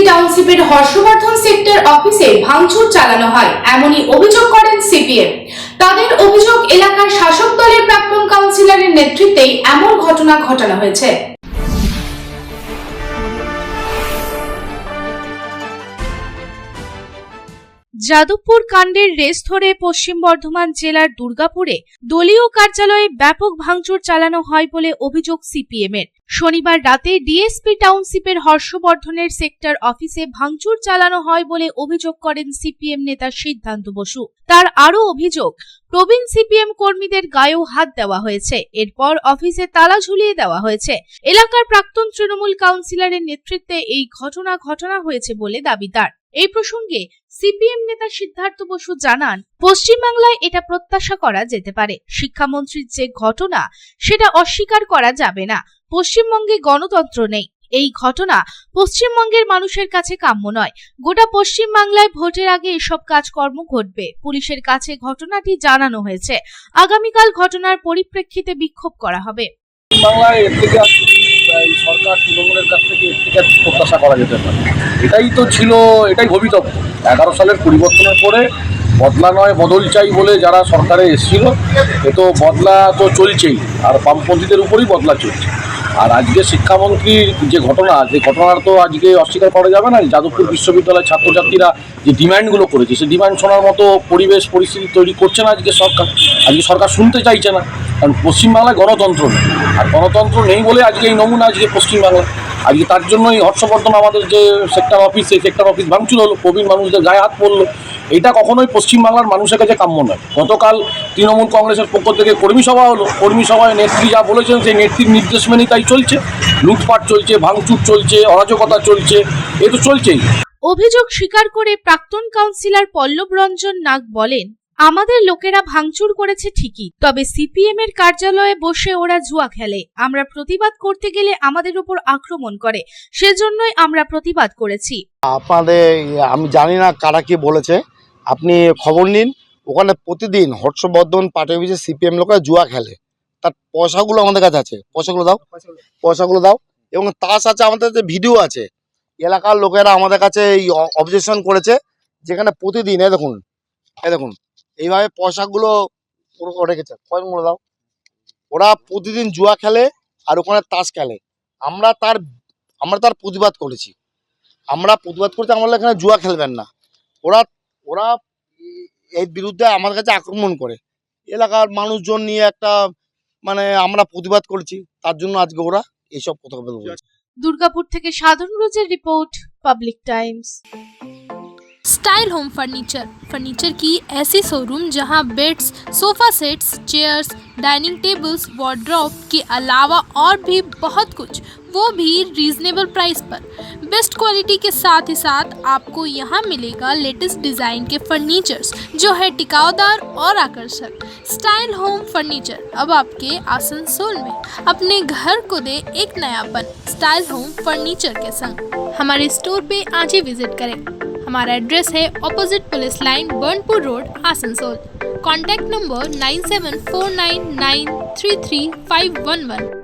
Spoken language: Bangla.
টাউনশিপের হর্ষবর্ধন সেক্টর অফিসে ভাঙচুর চালানো হয় এমনই অভিযোগ করেন সিপিএম। তাদের অভিযোগ, এলাকার শাসক দলের প্রাক্তন কাউন্সিলরের নেতৃত্বেই এমন ঘটনা ঘটানো হয়েছে। যাদবপুর কাণ্ডের রেস ধরে পশ্চিম বর্ধমান জেলার দুর্গাপুরে দলীয় কার্যালয়ে ব্যাপক ভাঙচুর চালানো হয় বলে অভিযোগ সিপিএম এর। শনিবার রাতে ডিএসপি টাউনশিপের হর্ষবর্ধনের সেক্টর অফিসে ভাঙচুর চালানো হয় বলে অভিযোগ করেন সিপিএম নেতা সিদ্ধান্ত বসু। তার আরও অভিযোগ, প্রবীণ সিপিএম কর্মীদের গায়েও হাত দেওয়া হয়েছে, এরপর অফিসে তালা ঝুলিয়ে দেওয়া হয়েছে। এলাকার প্রাক্তন তৃণমূল কাউন্সিলরের নেতৃত্বে এই ঘটনা হয়েছে বলে দাবি তার। এই প্রসঙ্গে সিপিএম নেতা সিদ্ধার্থ বসু জানান, পশ্চিমবাংলায় এটা প্রত্যাশা করা যেতে পারে। শিক্ষামন্ত্রীর যে ঘটনা, সেটা অস্বীকার করা যাবে না। পশ্চিমবঙ্গে গণতন্ত্র নেই। এই ঘটনা পশ্চিমবঙ্গের মানুষের কাছে কাম্য নয়। গোটা পশ্চিমবাংলায় ভোটের আগে এসব কাজকর্ম ঘটবে। পুলিশের কাছে ঘটনাটি জানানো হয়েছে। আগামীকাল ঘটনার পরিপ্রেক্ষিতে বিক্ষোভ করা হবে। বাংলায় এর থেকে সরকার তৃণমূলের কাছ থেকে এর থেকে প্রত্যাশা করা যেতে পারে। এটাই তো ছিল, এটাই ভবিতব্য। 11 সালের পরিবর্তনের পরে বদলা নয় বদল চাই বলে যারা সরকারে এসেছিল, এ তো বদলা তো চলছেই, আর বামপন্থীদের উপরই বদলা চলছে। আর আজকে শিক্ষামন্ত্রীর যে ঘটনার তো আজকে অস্বীকার করা যাবে না। যাদবপুর বিশ্ববিদ্যালয়ের ছাত্রছাত্রীরা যে ডিমান্ডগুলো করেছে, সেই ডিমান্ড শোনার মতো পরিস্থিতি তৈরি করছে না আজকে সরকার শুনতে চাইছে না। কারণ পশ্চিমবাংলায় গণতন্ত্র নেই, আর গণতন্ত্র নেই বলে আজকে এই নমুনা আজকে পশ্চিমবাংলা। আজকে তার জন্যই হর্ষবর্ধন আমাদের যে সেক্টর অফিস, সেই সেক্টর অফিস ভাঙচুর হলো, প্রবীণ মানুষদের গায়ে হাত পড়লো। এটা কখনোই পশ্চিমবাংলার মানুষের কাছে কাম্য নয়। গতকাল তৃণমূল কংগ্রেসের পক্ষ থেকে কর্মী সভা হলো। কর্মী সভায় নেত্রী যা বলেছেন, সেই নেত্রীর নির্দেশ মেনেই তাই চলছে। লুটপাট চলছে, ভাঙচুর চলছে, অরাজকতা চলছে, এ তো চলছেই। অভিযোগ স্বীকার করে প্রাক্তন কাউন্সিলর পল্লব রঞ্জন নাগ বলেন, আমাদের লোকেরা ভাঙচুর করেছে ঠিকই, তবে সিপিএম এর কার্যালয়ে বসে ওরা জুয়া খেলে। আমরা প্রতিবাদ করতে গেলে আমাদের উপর আক্রমণ করে, সেজন্যই আমরা প্রতিবাদ করেছি। আপনাদের আমি জানি না কারা কি বলেছে, আপনি খবর নিন। ওখানে প্রতিদিন হর্ষবর্ধন পার্টি অফিসে সিপিএম লোকেরা জুয়া খেলে। তার পয়সাগুলো আমাদের কাছে আছে, পয়সাগুলো দাও। এবং তার সাথে আমাদের যে ভিডিও আছে, এলাকার লোকেরা আমাদের কাছে এই অবজেকশন করেছে, যেখানে প্রতিদিন এই দেখুন এইভাবে পয়সাগুলো রেখেছে। পয়সাগুলো দাও। ওরা প্রতিদিন জুয়া খেলে আর ওখানে তাস খেলে। আমরা তার প্রতিবাদ করেছি। আমরা এখানে জুয়া খেলবেন না। ওরা এর বিরুদ্ধে আমার কাছে আক্রমণ করে। এলাকার মানুষজন নিয়ে একটা আমরা প্রতিবাদ করেছি, তার জন্য আজকে ওরা এইসব কথা বলছে। দুর্গাপুর থেকে সাধারণ রোজের report, public Times. Style home furniture की ऐसी शोरूम जहां beds, sofa sets, chairs, dining tables, wardrobe के अलावा और भी बहुत कुछ, वो भी रीजनेबल प्राइस पर। बेस्ट क्वालिटी के साथ ही साथ आपको यहाँ मिलेगा लेटेस्ट डिज़ाइन के फर्नीचर्स जो है टिकाऊदार और आकर्षक। स्टाइल होम फर्नीचर अब आपके आसनसोल में। अपने घर को दे एक नयापन स्टाइल होम फर्नीचर के संग। हमारे स्टोर पे आज ही विजिट करें। हमारा एड्रेस है opposite police line, Burnpur road, Asansol. Contact number 9749933511।